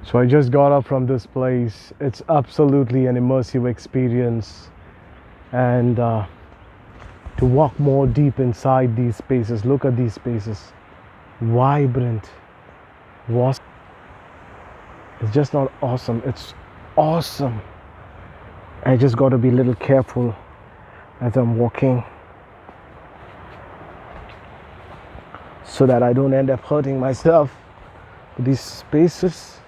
So I just got up from this place. It's absolutely an immersive experience, and to walk more deep inside these spaces, look at these spaces, vibrant, was it's just not awesome, it's awesome. I just got to be a little careful as I'm walking so that I don't end up hurting myself. These spaces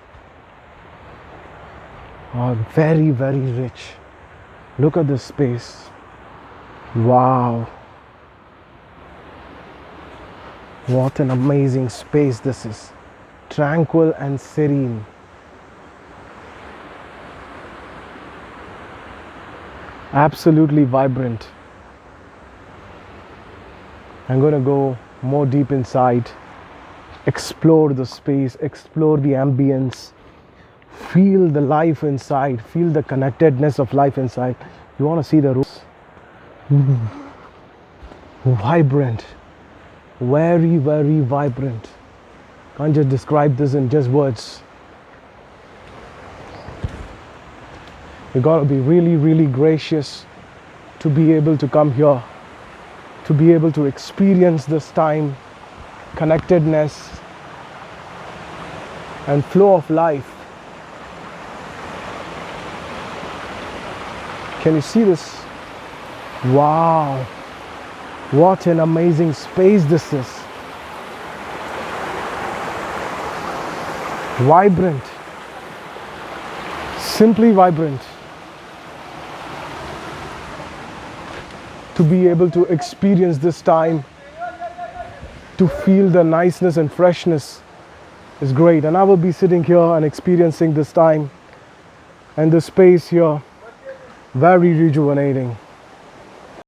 are very, very rich. Look at this space. Wow. What an amazing space this is. Tranquil and serene. Absolutely vibrant. I'm going to go more deep inside, explore the space, explore the ambience, feel the life inside, feel the connectedness of life inside. You want to see the rooms? Vibrant, very, very vibrant. Can't just describe this in just words. You gotta be really, really gracious to be able to come here, to be able to experience this time, connectedness and flow of life. Can you see this? Wow, what an amazing space this is. Vibrant, simply vibrant. To be able to experience this time, to feel the niceness and freshness is great. And I will be sitting here and experiencing this time and the space here, very rejuvenating.